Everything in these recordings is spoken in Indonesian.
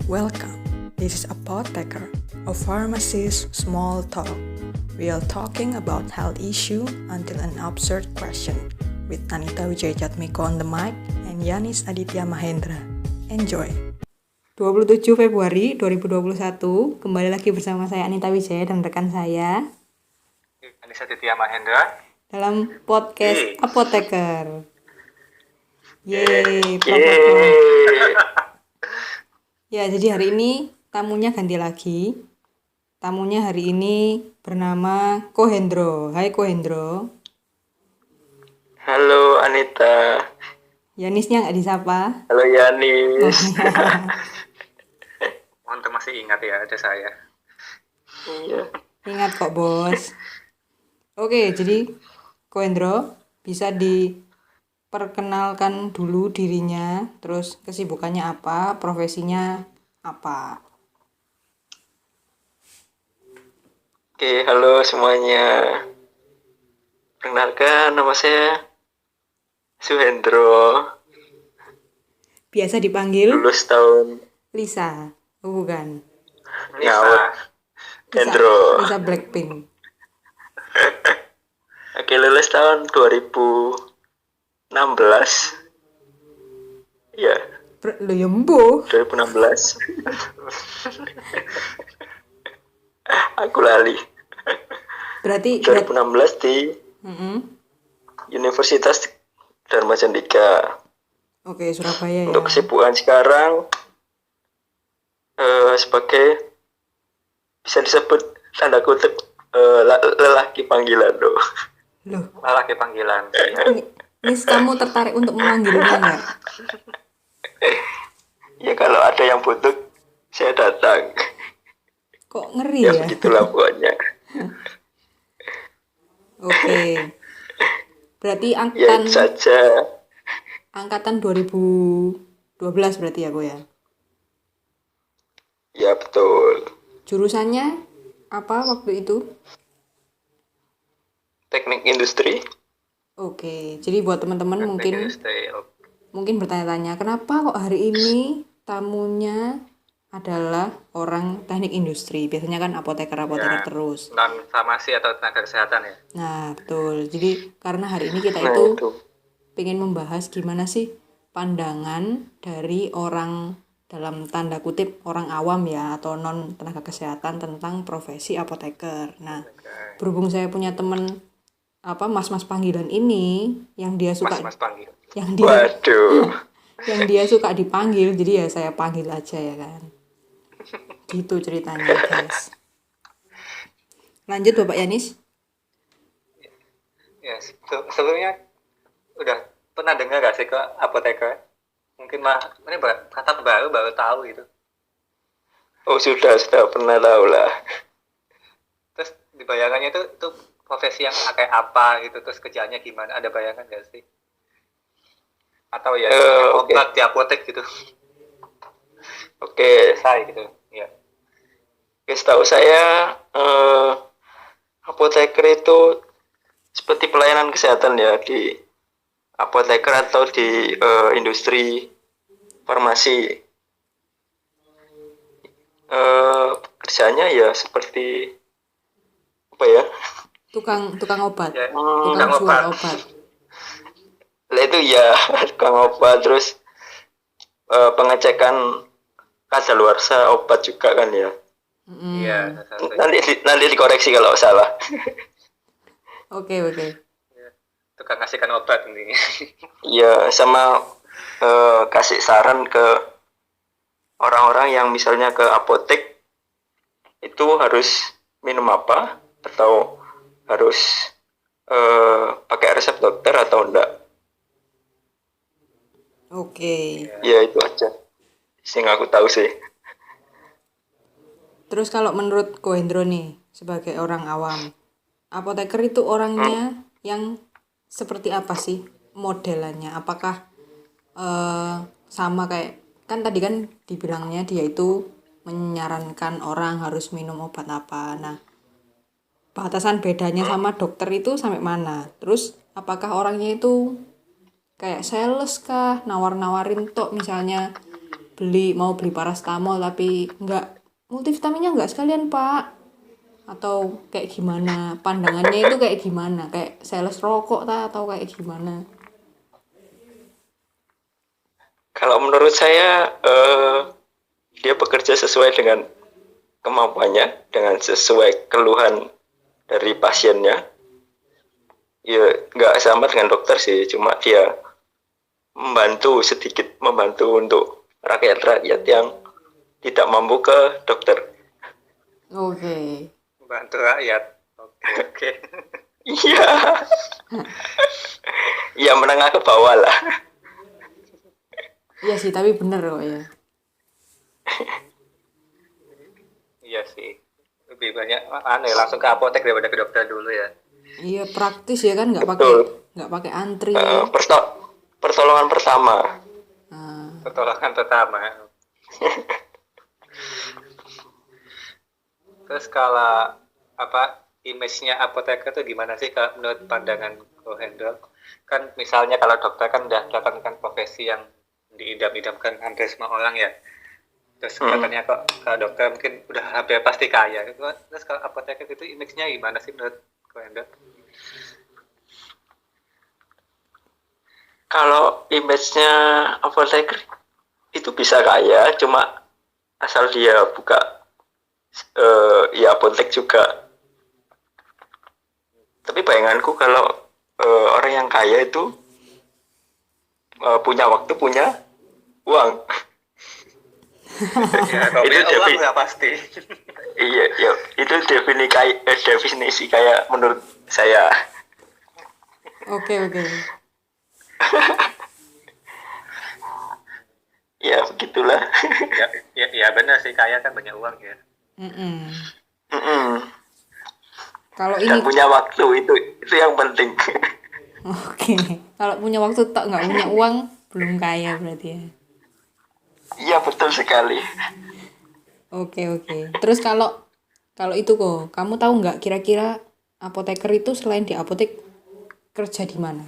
Welcome. This is Apotheker, a pharmacist small talk. We are talking about health issue until an absurd question with Anita Wijayatmiko on the mic and Yanis Aditya Mahendra. Enjoy. 27 Februari 2021, kembali lagi bersama saya Anita Wijaya dan rekan saya Yanis Aditya Mahendra dalam podcast Apotheker. Yeay. Ya, jadi hari ini tamunya ganti lagi. Tamunya hari ini bernama Kohendro. Hai Kohendro. Halo Anita. Yanisnya nggak disapa. Halo Yanis. Untuk masih ingat ya ada saya. Iya. Ingat kok bos. Oke, jadi Kohendro bisa diperkenalkan dulu dirinya, terus kesibukannya apa, profesinya apa. Oke, halo semuanya. Perkenalkan, nama saya Suhendro. Biasa dipanggil Lulus tahun Lisa. Oh, bukan. Lisa. Hendro. Lisa Blackpink. Oke, lulus tahun 2016. Ya, Lo ya mbuh. 2016. Aku lali. Berarti 2016 di Universitas Dharma Candika. Oke, Surabaya ya. Untuk kesibukan sekarang sebagai bisa disebut tanda kutip lelaki panggilan loh. Loh, Lelaki panggilan. Nis, kamu tertarik untuk memanggilnya nggak? Ya kalau ada yang butuh saya datang. Kok ngeri ya? Begitulah pokoknya. Oke. Berarti Ya angkatan itu saja. angkatan 2012 berarti ya, Ko ya. Ya betul. Jurusannya apa waktu itu? Teknik industri. Oke. Jadi buat teman-teman mungkin bertanya-tanya, kenapa kok hari ini tamunya adalah orang teknik industri? Biasanya kan apoteker terus. Non farmasi atau tenaga kesehatan ya. Nah, betul. Jadi karena hari ini kita itu pengen membahas gimana sih pandangan dari orang dalam tanda kutip orang awam ya atau non tenaga kesehatan tentang profesi apoteker. Nah, berhubung saya punya teman mas-mas panggilan ini yang dia suka Mas panggil. yang dia suka dipanggil, jadi ya saya panggil aja ya kan. Gitu ceritanya, guys. Lanjut Bapak Yanis. Ya, sebelumnya udah pernah dengar gak sih ke apoteker? Mungkin ini kata baru tahu gitu. Oh sudah pernah tahu lah. Terus di bayangannya itu profesi yang kayak apa gitu, terus kerjaannya gimana? Ada bayangan gak sih? Atau ya obat di apotek gitu? Oke, saya gitu. Ya. Setahu saya apoteker itu seperti pelayanan kesehatan ya di apoteker atau di industri farmasi. Kerjanya ya seperti apa ya? Tukang obat. Ya, tukang jual obat. Lah itu ya tukang obat, terus pengecekan kadaluarsa obat juga kan ya. Iya. Nanti dikoreksi kalau salah. Oke. Tukang kasihkan obat ini. Iya, sama kasih saran ke orang-orang yang misalnya ke apotek itu harus minum apa atau harus pakai resep dokter atau enggak. Oke. Ya itu aja sing aku tahu sih. Terus kalau menurut Kohendro nih sebagai orang awam, apoteker itu orangnya yang seperti apa sih modelannya? Apakah sama kayak kan tadi kan dibilangnya dia itu menyarankan orang harus minum obat apa. Nah, batasan bedanya sama dokter itu sampai mana? Terus apakah orangnya itu kayak sales kah, nawar-nawarin tok misalnya mau beli parastamol tapi nggak, multivitaminnya nggak sekalian Pak, atau kayak gimana pandangannya itu, kayak gimana, kayak sales rokok atau kayak gimana? Kalau menurut saya dia bekerja sesuai dengan kemampuannya, dengan sesuai keluhan dari pasiennya. Ya nggak sama dengan dokter sih, cuma dia sedikit membantu untuk rakyat-rakyat yang tidak mampu ke dokter. Oke. Membantu rakyat. Oke. Iya. Ya menengah ke bawah lah. Iya sih, tapi bener kok ya. Iya sih. Lebih banyak langsung ke apotek daripada ke dokter dulu ya. Iya, praktis ya kan, Betul. nggak pakai antri. Pertolongan pertama. Nah, Pertolongan pertama. Terus kalau image-nya apoteker itu gimana sih kalau menurut pandangan Ko Hendro? Kan misalnya kalau dokter kan udah melakukan profesi yang diidam-idamkan hampir semua orang ya. Terus katanya kok kalau dokter mungkin udah hampir pasti kaya. Terus kalau apoteker itu image-nya gimana sih menurut Ko Hendro? Kalau image-nya apoteker itu bisa kaya, cuma asal dia buka ya apotek juga. Tapi bayanganku kalau orang yang kaya itu punya waktu, punya uang. Ya, itu uang nggak pasti. Iya, ya, itu definisi kayak menurut saya. oke. Ya begitulah. Ya benar sih, kaya kan banyak uang ya. Kalau Dan ini, punya waktu itu yang penting. oke. Kalau punya waktu tak nggak punya uang, belum kaya berarti ya. Iya betul sekali. Oke. Terus kalau itu kok, kamu tahu nggak kira-kira apoteker itu selain di apotek kerja di mana?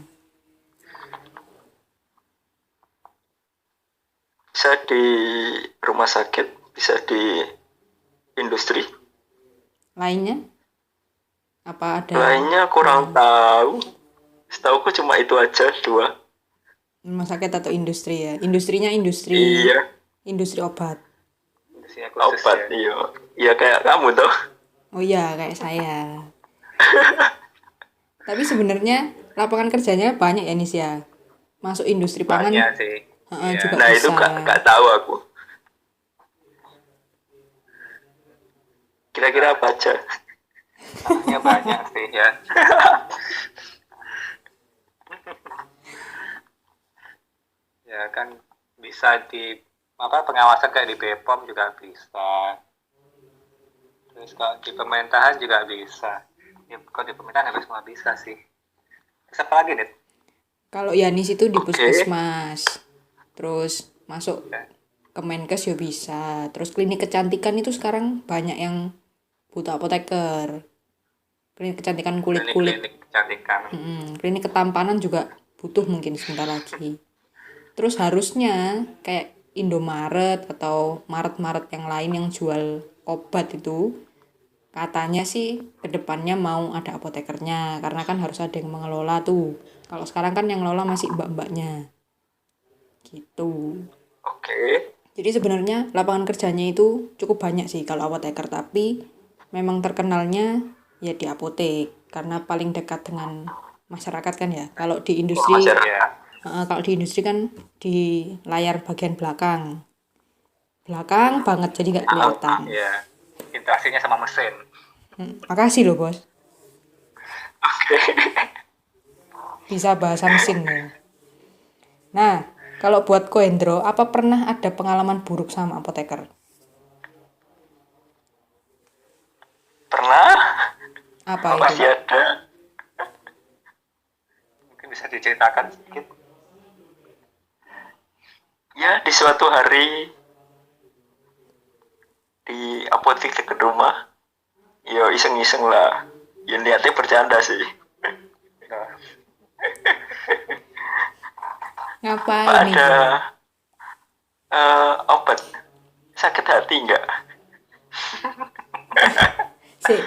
Bisa di rumah sakit, bisa di industri. Lainnya? Apa ada Lainnya kurang tahu. Setauku cuma itu aja, 2. rumah sakit atau industri ya? Industrinya Iya. industri obat. Obat, iya. Iya kayak kamu tuh. Oh iya, kayak saya. Tapi sebenarnya lapangan kerjanya banyak ya Nis ya. Masuk industri pangan Banyak sih. juga Nah bisa. itu gak tahu aku. Kira-kira apa aja? Ya banyak sih ya. Ya kan bisa di pengawasan kayak di BPOM juga bisa. Terus kalau di pemerintahan juga bisa. Ya kalau di pemerintahan hampir semua bisa sih. Terus apa lagi nih? Kalau Yanis itu di puskesmas. Terus masuk ke Menkes ya bisa. Terus klinik kecantikan itu sekarang banyak yang butuh apoteker. Klinik kecantikan kulit-kulit. Klinik kecantikan. Klinik ketampanan juga butuh mungkin sebentar lagi. Terus harusnya kayak Indomaret atau Maret yang lain yang jual obat itu, katanya sih kedepannya mau ada apotekernya, karena kan harus ada yang mengelola tuh. Kalau sekarang kan yang ngelola masih mbak-mbaknya gitu. Oke. Jadi sebenarnya lapangan kerjanya itu cukup banyak sih kalau apoteker, tapi memang terkenalnya ya di apotek karena paling dekat dengan masyarakat kan ya. Kalau di industri kan di layar bagian belakang banget, jadi nggak kelihatan. Iya, interaksinya sama mesin. Makasih loh bos, Oke. bisa bahasa mesin ya. Nah, kalau buat Ko Hendro, apa pernah ada pengalaman buruk sama apoteker? Pernah? Apa itu? Masih ada. Mungkin bisa diceritakan sedikit. Ya, di suatu hari di apotek dekat rumah, ya iseng-iseng lah. Ya niatnya bercanda sih. Ngapain itu? obat sakit hati enggak? Sih,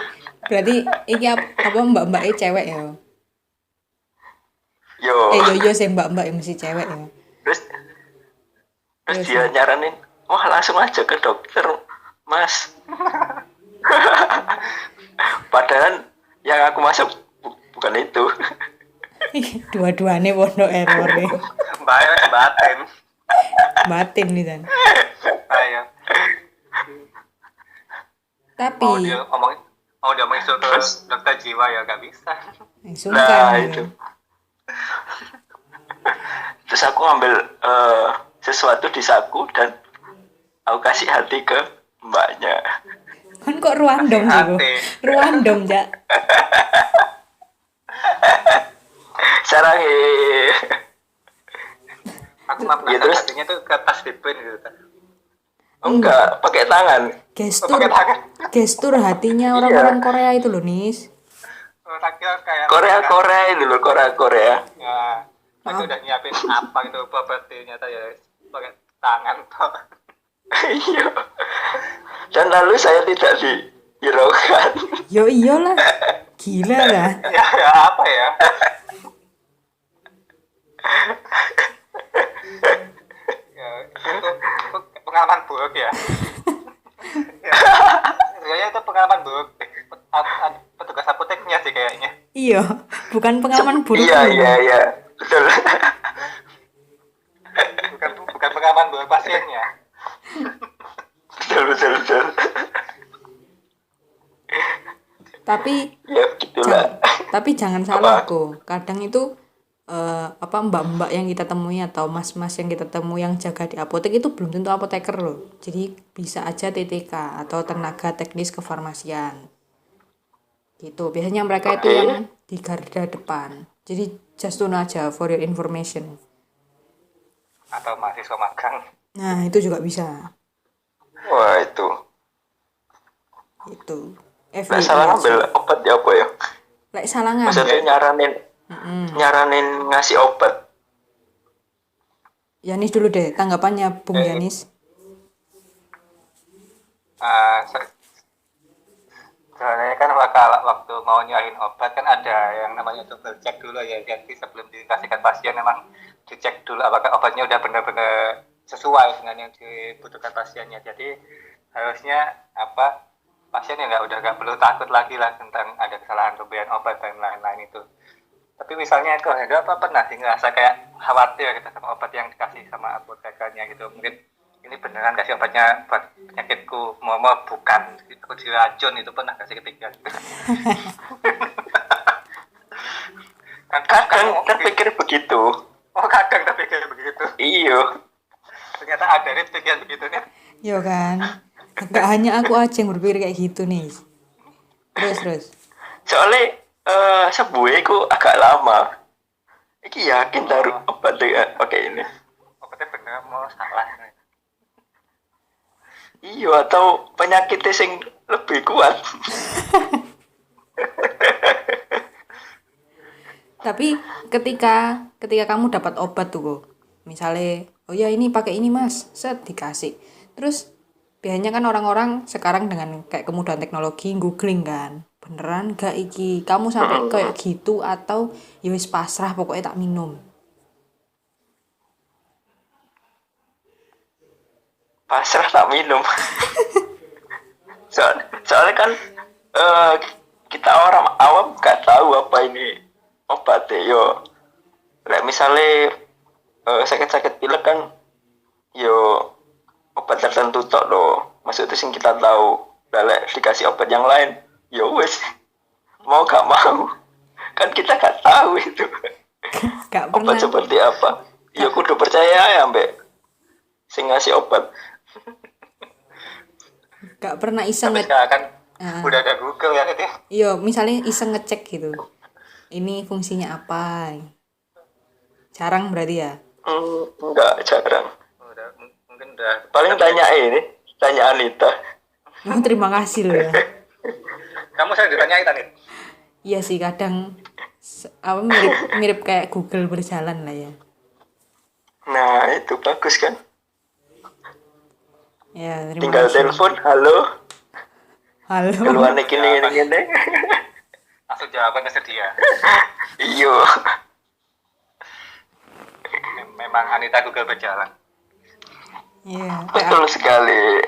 berarti iki apa mbak-mbaknya cewek ya? Yo, Yo sih mbak-mbak yang mesti cewek ya. terus terus Terus dia nyaranin, wah langsung aja ke dokter, Mas. Padahal yang aku masuk bukan itu. dua-duanya wono error ya. batin. Batin nih kan. Ayo. Tapi Mau dia masuk ke dokter jiwa ya gak bisa. sungkan. Nah ya. itu. Terus aku ngambil sesuatu di saku dan aku kasih hati ke mbaknya. Kan kok ruandom sih kok. Hati. Ruandom jak. Sarang Aku mah Ya, pernah terus? hatinya tuh ke tas dipin gitu. enggak pakai tangan. Gestur Pakai tangan. gestur hatinya orang-orang Korea itu loh, Nis. Tak kira kayak Korea ini loh, Korea. Ya, aku udah nyiapin apa gitu properti nyata ya pakai tangan toh. Iya. Dan lalu saya tidak dihiraukan. Yo iyalah. Gila lah. Ya apa ya? Ya, itu pengalaman buruk ya. Ya, sebenarnya itu pengalaman buruk petugas apoteknya sih kayaknya. Iya, bukan pengalaman buruk. Iya, loh. iya. Betul. Bukan pengalaman buruk pasiennya. betul. Tapi Ya begitulah. tapi jangan salah kok. Kadang itu mbak-mbak yang kita temui atau mas-mas yang kita temui yang jaga di apotek itu belum tentu apoteker loh. Jadi bisa aja TTK atau tenaga teknis kefarmasian. Gitu. Biasanya mereka itu yang di garda depan. Jadi just to know aja for your information. Atau mahasiswa magang. Nah, itu juga bisa. Wah itu. Itu. Nah, salah ngambil obat ya apa ya? Lek salah ngambil. Maksudnya nyaranin ngasih obat. Yanis dulu deh tanggapannya Bung Yanis. Soalnya kan waktu mau nyobain obat kan ada yang namanya double check dulu ya, jadi sebelum dikasihkan pasien memang dicek dulu apakah obatnya udah benar-benar sesuai dengan yang dibutuhkan pasiennya. Jadi harusnya pasien ya udah nggak perlu takut lagi lah tentang ada kesalahan pemberian obat dan lain-lain itu. Tapi misalnya kalau ada pernah sih ngerasa kayak khawatir gitu sama obat yang dikasih sama apotekernya gitu, mungkin ini beneran kasih obatnya buat penyakitku, mau bukan aku diracun, itu pernah kasih kepikiran. Kadang terpikir begitu. Oh kadang terpikir begitu. Iya. Ternyata ada nih pikiran begitu nih. Yo kan. Gak hanya aku aja yang berpikir kayak gitu nih. Terus. Soalnya sebuah itu agak lama. Iki yakin taruh obat dengan pakai ini. Obatnya bener mau salah. Iya, atau penyakitnya sing lebih kuat. Tapi ketika kamu dapat obat tuh kok, misalnya, oh ya ini pakai ini mas, set dikasih. Terus biasanya kan orang-orang sekarang dengan kayak kemudahan teknologi googling kan, beneran gak iki, kamu sampai kayak gitu atau ya wis pasrah pokoknya tak minum. Pasrah tak minum. Soalnya kan kita orang awam gak tahu apa ini obatnya. Yo, misalnya sakit-sakit pilek kan, yo obat tertentu tok loh. Maksudnya sing kita tahu. Lek dikasih obat yang lain, yo wes mau gak mau. Kan kita gak tahu itu. Gak Obat pernah. seperti apa. Ya kudu percaya ya mbak sing ngasih obat. Gak pernah iseng Tapi sekarang kan Ah. udah ada Google ya itu. Iya, misalnya iseng ngecek gitu. Ini fungsinya apa? Jarang berarti ya. Enggak, jarang. Mungkin udah. Paling tanya Anita. Oh, terima kasih loh ya. Kamu sering ditanyain Tanit? Iya sih kadang mirip kayak Google berjalan lah ya. Nah itu bagus kan. Ya, terima tinggal kasih. telepon, halo, Halo. keluar nih gini. Langsung jawaban tersedia. Iyo, Memang Anita Google berjalan. Iya, betul sekali.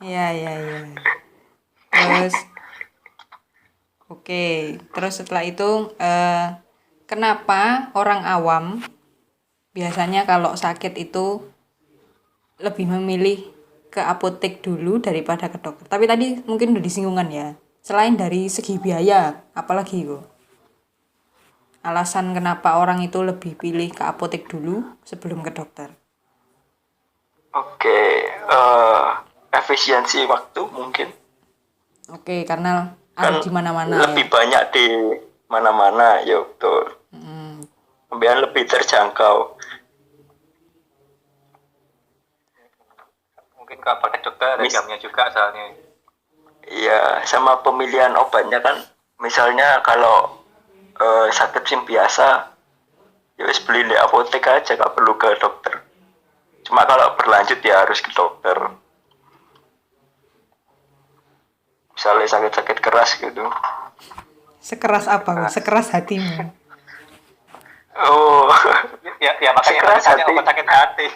iya, iya, iya. Terus, oke. Terus setelah itu, kenapa orang awam biasanya kalau sakit itu lebih memilih ke apotek dulu daripada ke dokter? Tapi tadi mungkin udah disinggungan ya. Selain dari segi biaya, apalagi itu? Alasan kenapa orang itu lebih pilih ke apotek dulu sebelum ke dokter? Oke, efisiensi waktu mungkin Oke, karena kan ada di mana-mana lebih ya. banyak di mana-mana, ya betul. Kemudian lebih terjangkau. Mungkin kalau pakai dokter ada jamnya juga soalnya. Iya, sama pemilihan obatnya kan, misalnya kalau sakit sim biasa, ya wis beli di apotek aja, gak perlu ke dokter. Cuma kalau berlanjut ya harus ke dokter. Misalnya sakit-sakit keras gitu. Sekeras apa? Sekeras hatimu. Oh, Ya makanya Sekeras namanya hati. obat sakit hati.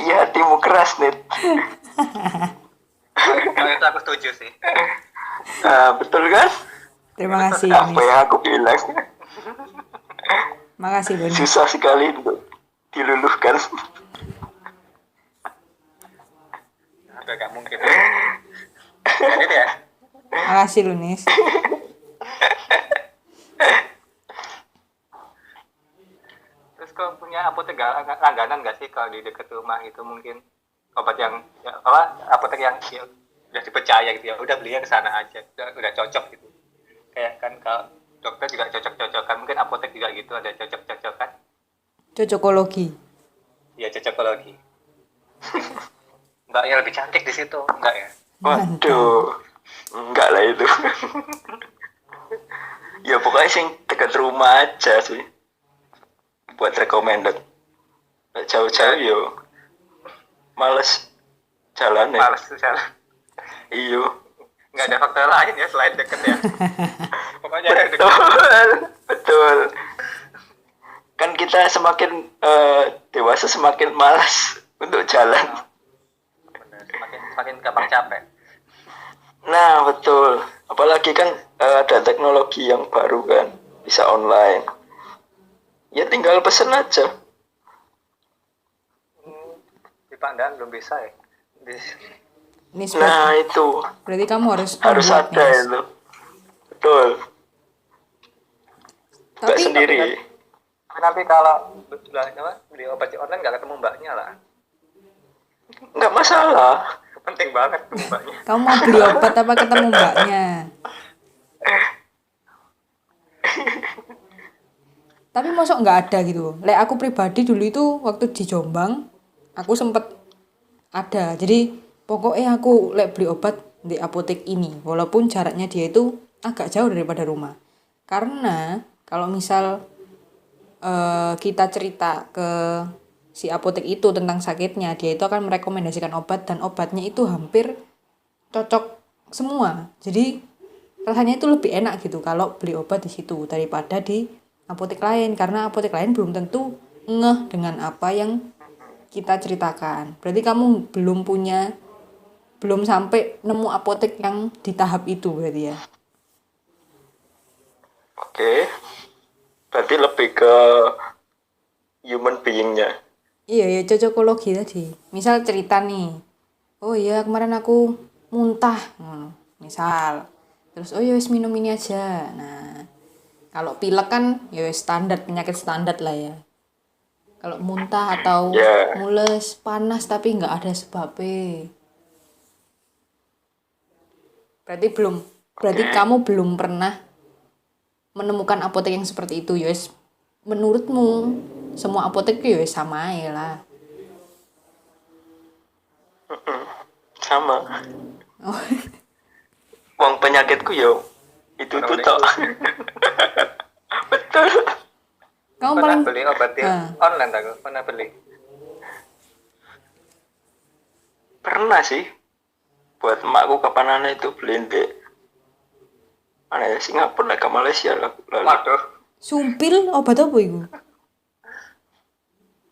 iya hatimu keras nih. Kalau itu aku setuju sih. Betul kan? Terima kasih, Apa Nis. yang aku bilang? Makasih, Boni. Susah sekali untuk diluluhkan. Udah gak mungkin. Jadi ya. Makasih, lu, Nis. Terus kau punya apotek langganan gak sih kalau di dekat rumah itu mungkin obat yang apotek yang ya, udah dipercaya gitu ya, udah belinya ke sana aja, udah cocok gitu. Kayak kan kalau dokter juga cocok-cocokan, mungkin apotek juga gitu ada cocok-cocokan. Cocokologi. Ya cocokologi. Mbak yang lebih cantik di situ, enggak ya? Waduh, enggak lah itu. Ya pokoknya sing dekat rumah aja sih. Buat recommended. Nggak jauh-jauh yo. Males jalan ya. Males jalan. Iyo. Nggak ada faktor lain ya selain deket ya. Pokoknya ada deket. Betul, betul. Kan kita semakin dewasa semakin malas untuk jalan. Bener, semakin gampang capek. Nah betul. Apalagi kan ada teknologi yang baru kan, bisa online. Ya tinggal pesen aja. Di Pandan belum bisa ya. Nis, Nah itu berarti kamu harus harus membuat, ada Nis. itu. Betul. Nggak Tapi sendiri. Tapi nanti kalau beli obat di online nggak ketemu mbaknya lah. Nggak masalah. Penting banget ketemu mbaknya. kamu mau beli obat apa ketemu mbaknya? Tapi masuk nggak ada gitu. Lek aku pribadi dulu itu waktu di Jombang, aku sempet ada. Jadi pokoknya aku lek beli obat di apotek ini, walaupun jaraknya dia itu agak jauh daripada rumah. Karena kalau misal kita cerita ke si apotek itu tentang sakitnya, dia itu akan merekomendasikan obat dan obatnya itu hampir cocok semua. Jadi rasanya itu lebih enak gitu kalau beli obat di situ daripada di apotek lain, karena apotek lain belum tentu ngeh dengan apa yang kita ceritakan. Berarti kamu belum sampai nemu apotek yang di tahap itu berarti ya. Oke. Berarti lebih ke human being-nya. Iya ya, cocokologi tadi. Misal cerita nih, oh iya kemarin aku muntah, misal. Terus oh ya wis minum ini aja. Nah, kalau pilek kan ya wis standar, penyakit standar lah ya. Kalau muntah atau Ya. mules, panas tapi nggak ada sebabnya. Berarti kamu belum pernah menemukan apotek yang seperti itu, Yos. Menurutmu semua apotek ya sama aja lah. Sama. Oh, Uang penyakitku yo itu tok. Betul. kamu Pernah paling beli obat di online aku pernah beli. Pernah sih buat emakku kapan itu beliin di mana ya, Singapura ke Malaysia lah lalu. Waduh. Sumpil obat apa iku?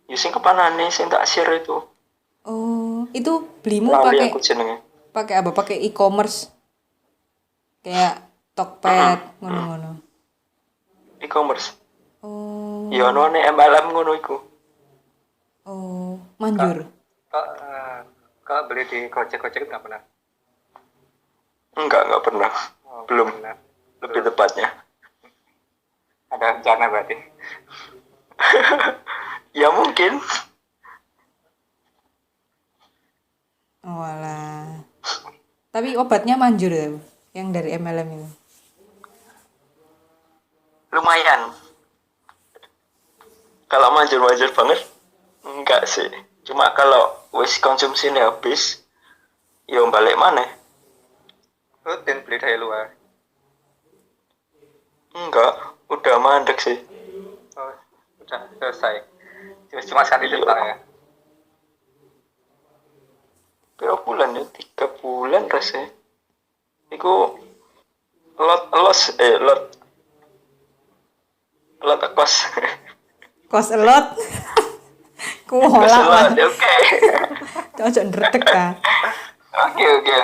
Ya sing kepanane sing tak share itu. Oh, itu belimu Lali pakai aku jenenge. pakai apa? Pakai e-commerce kayak Tokped ngono-ngono. E-commerce. Oh, Ya ono ane MLM ngono iku. oh, manjur. Kok beli di Gojek nggak pernah? Enggak pernah. Oh, Belum. pernah. Lebih tepatnya. Ada rencana berarti. Ya mungkin. Oh, alah. Tapi obatnya manjur ya, Bu? Yang dari MLM itu. Lumayan. Kalau manjur-manjur banget enggak sih. Cuma kalau wis konsumsinya habis ya balik mana? Rutin beli dari luar. Enggak, udah mandek sih. Oh, udah selesai. Cuma sekali lebar ya. Berapa bulan ya? 3 bulan rasanya. Iku lot kos. Kos elot. Kos Kuolah lah. lot, oke. Cocok ndredeg ta. Oke.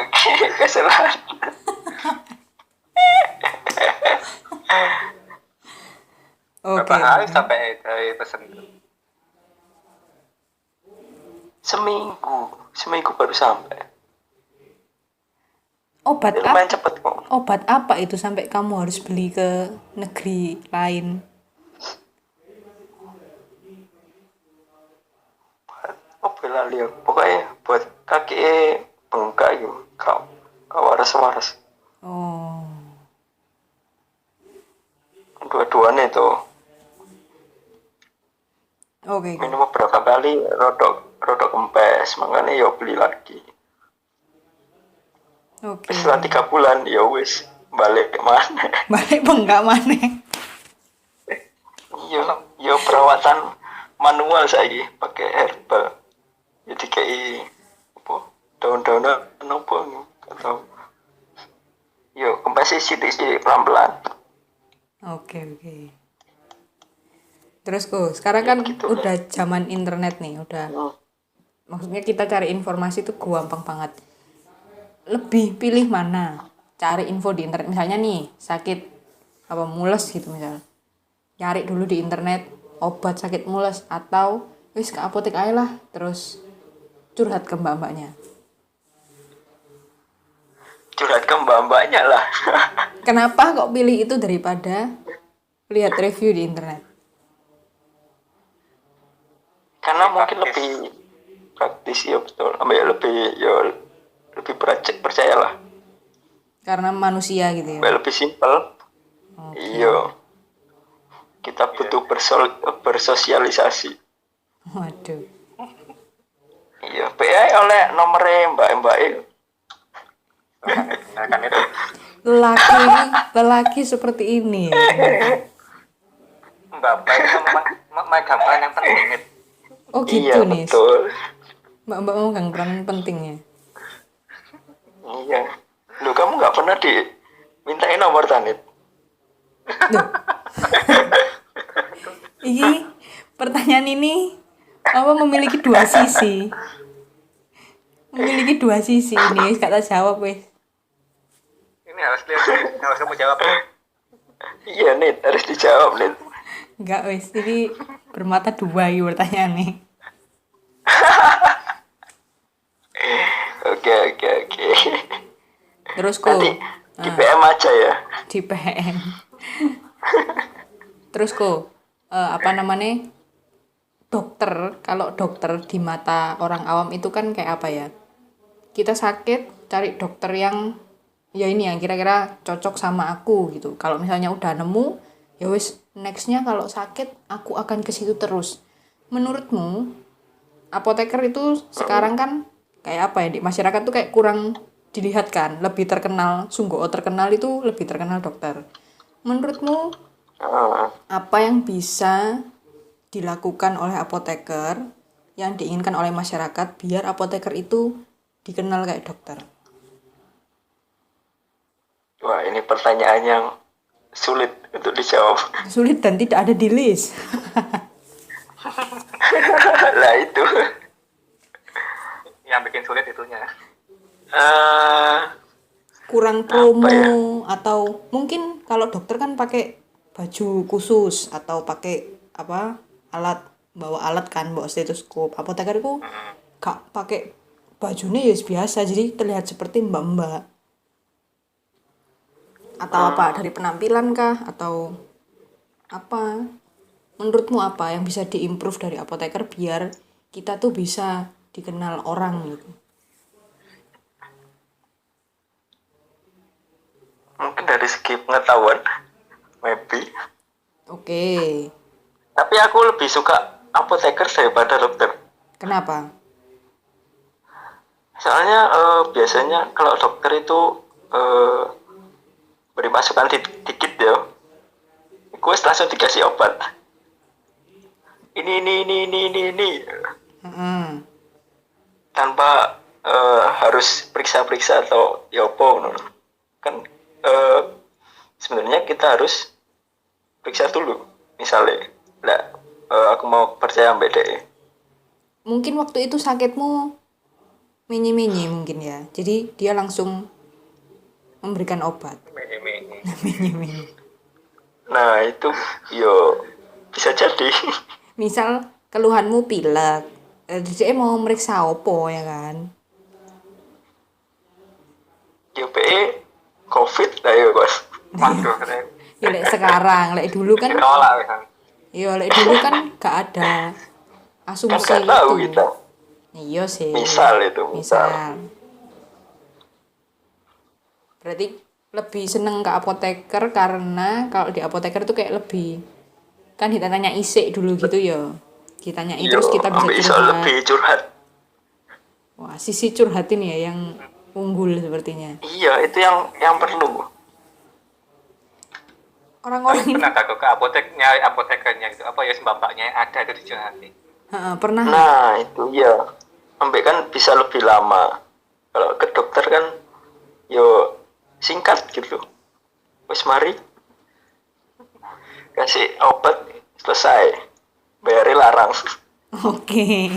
Kos lot. Oke. Berapa hari sampai dari pesen itu? Seminggu baru sampai. Obat apa? Lumayan cepet kok. Obat apa itu sampai kamu harus beli ke negeri lain? Lali ya. Pokoknya buat kaki bengkak gitu. Kau waras. Oh. Dua-duanya itu Oke. minum beberapa kali rodok kempes, makanya ya beli lagi. Oke. Setelah 3 bulan ya wis balik kemana? Balik bengkak maneh. Iya perawatan manual saya pakai herbal. Jadi kayak apa? Daun-daunan apa atau yo kempes sithik pelan-pelan. Oke. Terus sekarang kan Gitu. udah zaman internet nih, udah. Maksudnya kita cari informasi tuh gampang banget. Lebih pilih mana? Cari info di internet, misalnya nih sakit apa mules gitu misal. Cari dulu di internet obat sakit mules atau wis ke apotek aja lah, terus curhat ke mbak-mbaknya. Curhat ke mbak-mbaknya lah. Kenapa kok pilih itu daripada lihat review di internet? Karena mungkin lebih praktis ya betul. Lebih percayalah. Karena manusia gitu ya. Lebih simpel. Iya. Kita butuh bersosialisasi. Waduh. Iya, PI oleh nomornya mbak itu. Nah, kan itu. Lelaki seperti ini ya. Mbak itu memang gambaran yang penting. Oh gitu Iya, nih. betul. Mbak memegang peranan pentingnya. Iya. Loh, kamu nggak pernah dimintain nomor Tanit? Duh. Ini pertanyaan ini memiliki dua sisi. Memiliki dua sisi ini, gak tak jawab wes. Ini harus kamu jawab. Iya, Nit. Harus dijawab, Nit. Enggak wes, ini bermata dua ini pertanyaannya. Oke. Terus Nanti di PM aja ya. di PM. Terus dokter, kalau dokter di mata orang awam itu kan kayak apa ya? Kita sakit cari dokter yang ya ini yang kira-kira cocok sama aku gitu. Kalau misalnya udah nemu, ya wis nextnya kalau sakit aku akan ke situ terus. Menurutmu apoteker itu sekarang kan kayak apa ya, di masyarakat tuh kayak kurang dilihat kan, lebih terkenal, terkenal itu lebih terkenal dokter. Menurutmu apa yang bisa dilakukan oleh apoteker yang diinginkan oleh masyarakat biar apoteker itu dikenal kayak dokter? Wah, ini pertanyaan yang sulit untuk dijawab. Sulit dan tidak ada di list. Lah itu. Yang bikin sulit itunya. Eh, Kurang promo ya? atau mungkin kalau dokter kan pakai baju khusus atau pakai apa alat, bawa alat kan, bawa stetoskop. Apoteker itu gak pakai bajunya ya biasa, jadi terlihat seperti mbak-mbak. Atau apa, dari penampilan kah atau apa? Menurutmu apa yang bisa diimprove dari apoteker biar kita tuh bisa dikenal orang gitu? mungkin dari segi pengetahuan, maybe. Oke. Tapi aku lebih suka apoteker daripada dokter. Kenapa? Soalnya biasanya kalau dokter itu beri masukan dikit ya, gue langsung dikasih obat. Ini. Heeh. Tanpa harus periksa-periksa atau ya apa, kan sebenarnya kita harus periksa dulu. Misalnya, aku mau percaya mbak DE. Mungkin waktu itu sakitmu menye-menye mungkin ya. Jadi dia langsung memberikan obat. Mini. Menye-menye. Nah itu yo bisa jadi. Misal keluhanmu pilek, dia mau meriksa opo ya kan? Yo PE COVID lah ya bos. Waduh, keren. Ya lek sekarang, lek dulu kan, Nolak kan. ya lek dulu kan gak ada Kan asumsi nggak tahu itu. kita. Iya sih. Misal itu, Misal. Berarti lebih seneng ke apoteker karena kalau di apoteker tuh kayak lebih kan ditanya isik dulu gitu ya. Ditanyai terus kita bisa ambil iso curhat. lebih curhat. Wah, sisi curhat ini ya yang unggul sepertinya. Iya itu yang perlu. Orang-orang ini Pernah gak kok ke apotek nyari apotekernya gitu? Apa ya mbak-mbaknya yang ada itu dicurhatin? pernah. Nah itu ya, ambil kan bisa lebih lama. Kalau ke dokter kan yo singkat gitu. Wes mari kasih obat selesai, bayarnya larang. Oke.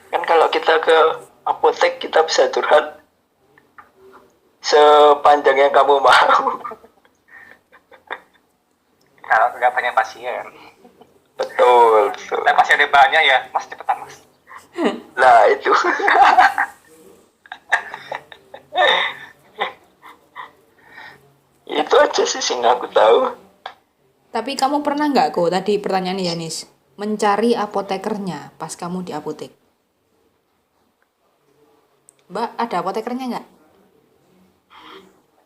Kan kalau kita ke apotek kita bisa curhat sepanjang yang kamu mau. Kalau nggak banyak pasien. Betul. Nah, pasiennya banyak ya, mas cepetan mas. Nah itu. Itu aja sih yang aku tahu. Tapi kamu pernah nggak kok tadi pertanyaan Yanis mencari apotekernya pas kamu di apotek? Mbak, ada apotekernya nggak?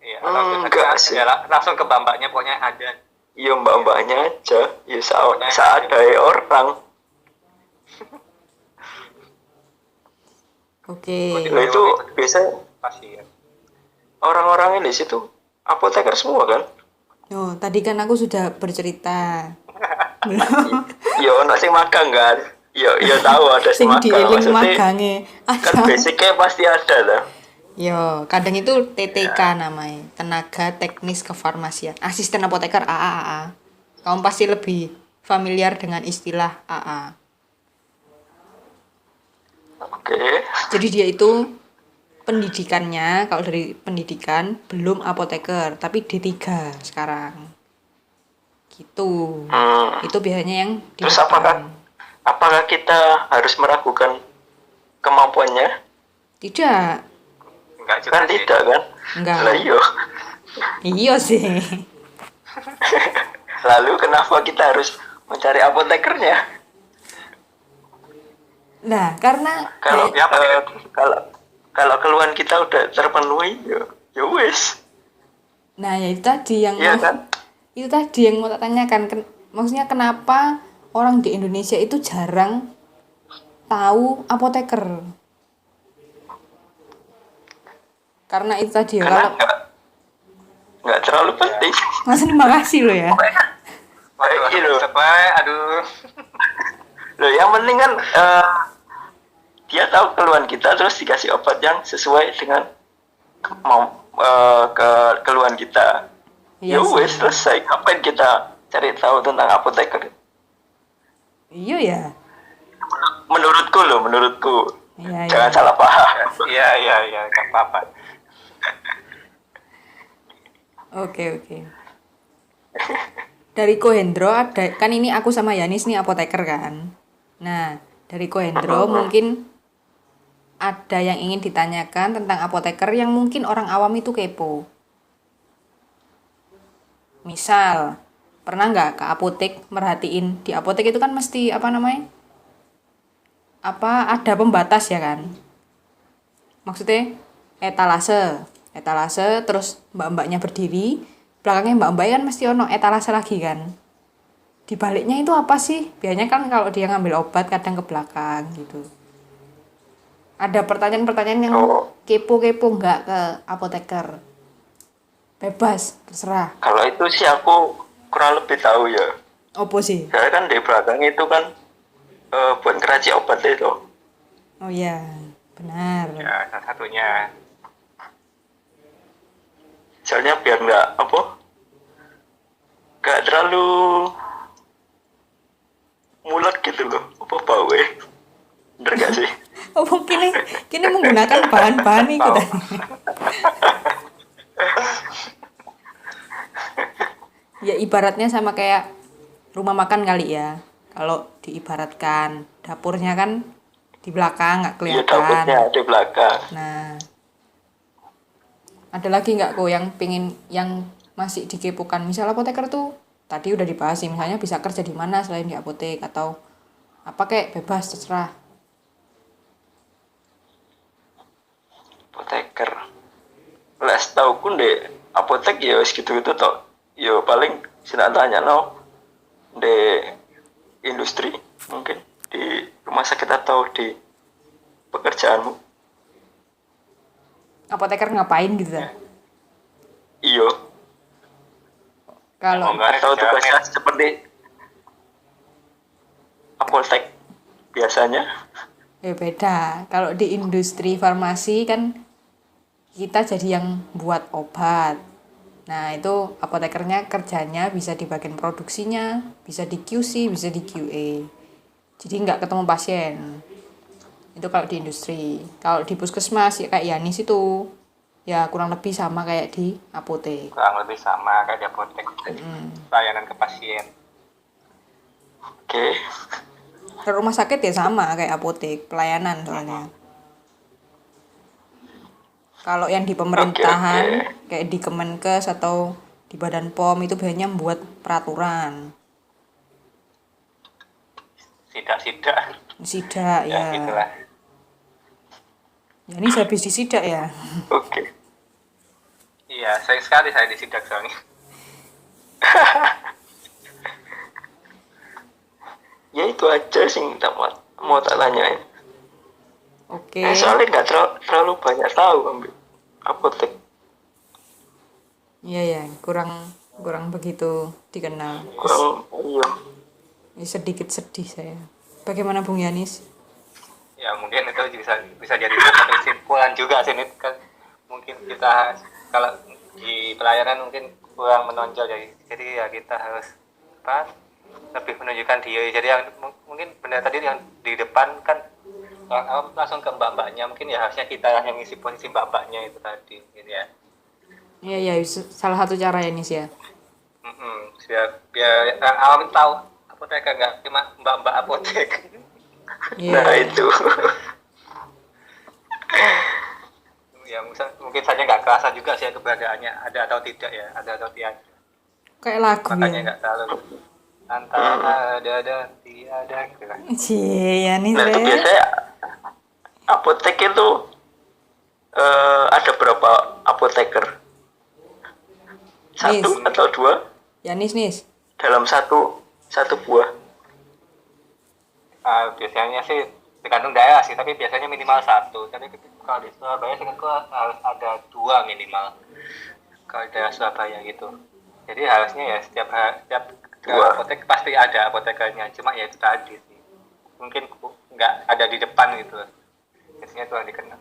Iya, Enggak sih. ya, langsung ke mbak-mbaknya pokoknya ada. Ya mbak-mbaknya aja. Ya saat ada orang. Oke. Nah itu biasa Pasien. orang-orang di situ apoteker semua kan? Oh, tadi kan aku sudah bercerita. Ya ono sing magang kan? Ya tahu ada Sing magang. dieling Maksudnya magange. kan Ada. basicnya pasti ada lah. Yo, kadang itu TTK namanya, tenaga teknis kefarmasian, asisten apoteker AA. Kamu pasti lebih familiar dengan istilah AA. Oke. Jadi dia itu pendidikannya, kalau dari pendidikan belum apoteker, tapi D3 sekarang. Gitu. Itu biasanya yang di Terus depan. apakah kita harus meragukan kemampuannya? Tidak. Enggak juga Kan sih. tidak kan? Enggak. Lah iya. Iya sih. Lalu kenapa kita harus mencari apotekernya? Nah, karena Kalau Ya, kalau keluhan kita udah terpenuhi, ya wes. nah ya itu tadi yang Iya kan? itu tadi yang mau tak tanyakan. Maksudnya kenapa orang di Indonesia itu jarang tahu apoteker? Karena itu tadi ya, Karena kalau nggak terlalu penting. Mas terima kasih lo ya. Waduh, Gitu. aduh. Loh, yang penting kan dia tahu keluhan kita terus dikasih obat yang sesuai dengan keluhan kita. Iya Ya sih. wes selesai. Ngapain kita cari tahu tentang apoteker? Iya ya. Menurutku. Iya Jangan ya. salah paham. Iya, nggak apa-apa. Oke. Dari Kohendro ada kan ini aku sama Yanis nih apoteker kan. Nah, dari Kohendro mungkin ada yang ingin ditanyakan tentang apoteker yang mungkin orang awam itu kepo. Misal, pernah nggak ke apotek merhatiin di apotek itu kan mesti apa namanya? Apa ada pembatas ya kan? Maksudnya etalase terus mbak-mbaknya berdiri, belakangnya mbak-mbak kan mesti ono etalase lagi kan. Di baliknya itu apa sih? Biasanya kan kalau dia ngambil obat kadang ke belakang gitu. Ada pertanyaan-pertanyaan yang kepo-kepo nggak ke apoteker? Bebas, terserah. Kalau itu sih aku kurang lebih tahu ya. Opo sih? Saya kan di belakang itu kan buat ngeracik obat itu. Oh iya, benar. Ya, salah satunya. Soalnya biar nggak terlalu mulet gitu loh, bau bener gak sih? Oh kini menggunakan bahan-bahan itu Tahu. tadi. Ya ibaratnya sama kayak rumah makan kali ya. Kalau diibaratkan dapurnya kan di belakang nggak Iya, kelihatan. dapurnya di belakang. Nah, ada lagi nggak kok yang pengen yang masih dikepokan? Misal apoteker tuh tadi udah dibahas sih, misalnya bisa kerja di mana selain di apotek atau apa kayak bebas terserah. Apoteker. Lah setahu pun deh apotek ya wis gitu-gitu toh. Yo paling sina tanya no di industri mungkin di rumah sakit atau di pekerjaanmu. Apoteker ngapain gitu ya? Iyo. Kalau Enggak, Atau tugasnya seperti apotek biasanya. beda. Kalau di industri farmasi kan kita jadi yang buat obat. Nah, itu apotekernya kerjanya bisa di bagian produksinya, bisa di QC, bisa di QA. Jadi nggak ketemu pasien. Itu kalau di industri. Kalau di puskesmas ya kayak Yanis itu ya kurang lebih sama kayak di apotek. kurang lebih sama kayak di apotek. Layanan ke pasien. Oke. Ke rumah sakit ya sama kayak apotek, pelayanan soalnya. Kalau yang di pemerintahan kayak di Kemenkes atau di Badan POM itu biasanya membuat peraturan. Sidak. Sidak Ya, ya. gitulah. Ya ini habis disidak ya. Oke. Iya, sering sekali saya disidak soalnya. Ya itu aja sih tak mau tak tanyain. Oke. Soalnya nggak terlalu banyak tahu ambil apotek. Iya ya, kurang begitu dikenal. Kurang iya. Ya, sedikit sedih saya. Bagaimana Bung Yanis? Ya, mungkin itu bisa jadi satu kesimpulan juga sih, Nit. Kan mungkin kita kalau di pelayanan mungkin kurang menonjol, jadi ya kita harus lebih menunjukkan diri. Jadi yang mungkin benar tadi yang di depan kan langsung ke mbak-mbaknya, mungkin ya harusnya kita yang ngisi posisi mbak-mbaknya itu tadi gitu ya. Iya ya, salah satu cara Yanis ya. Biar awam tahu apoteker nggak cuma mbak-mbak apotek. Iya. Nah itu. Ya mungkin saja nggak kerasa juga sih keberadaannya ada atau tidak ya, ada atau tidak. Kayak lagu Makanya ya. nggak terlalu antara ada dan tiada gitu kan. Cie, Yanis Nah itu biasanya apotek itu ada berapa apoteker? Satu Nis. atau dua Yanis nis. dalam satu buah. Biasanya sih tergantung daerah sih, tapi biasanya minimal satu. Tapi kalau di Surabaya seingatku harus ada 2 minimal. Kalau di daerah Surabaya gitu. Jadi harusnya ya setiap Dua. apotek pasti ada apotekernya. Cuma ya itu tadi sih. Mungkin nggak ada di depan gitu. basic-basicnya itu yang dikenal.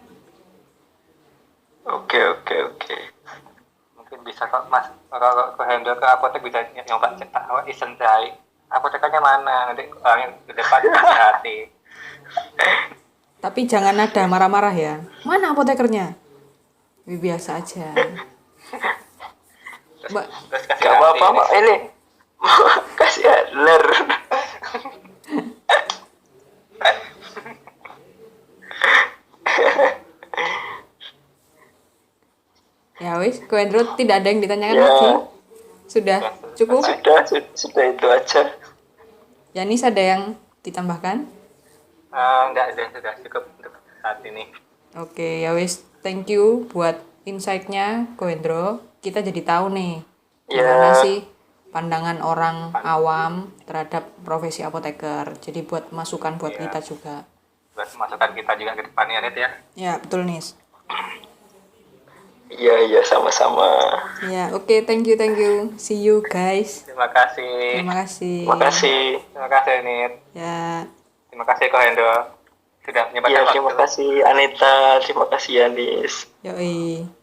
Oke, oke, oke. Mungkin bisa kok Mas, kalau ke handle ke apotek bisa nyoba cetak awak iseng cari apotekernya mana, nanti orangnya di depan kasih hati. Tapi jangan ada marah-marah ya. Mana apotekernya? Biasa aja. Mbak, Terus kasih Gak hati. apa-apa, Pak. Ini kasih handler. ya wis, Ko Hendro tidak ada yang ditanyakan Ya. lagi. Sudah cukup. Sudah itu aja. Yanis ada yang ditambahkan? Enggak, sudah cukup untuk saat ini. Oke, ya wis, thank you buat insight-nya Ko Hendro. Kita jadi tahu nih gimana Ya. sih pandangan orang awam terhadap profesi apoteker. Jadi buat masukan buat Iya. kita juga. Buat masukan kita juga ke depannya Net ya. Ya, betul Nis. Iya, sama-sama. Ya, oke, thank you, thank you. See you guys. Terima kasih. Terima kasih. Makasih. Terima kasih Net. Ya, Terima kasih Ko Hendro sudah menyempatkan Iya, waktu. terima kasih Anita, terima kasih Yanis. yoi.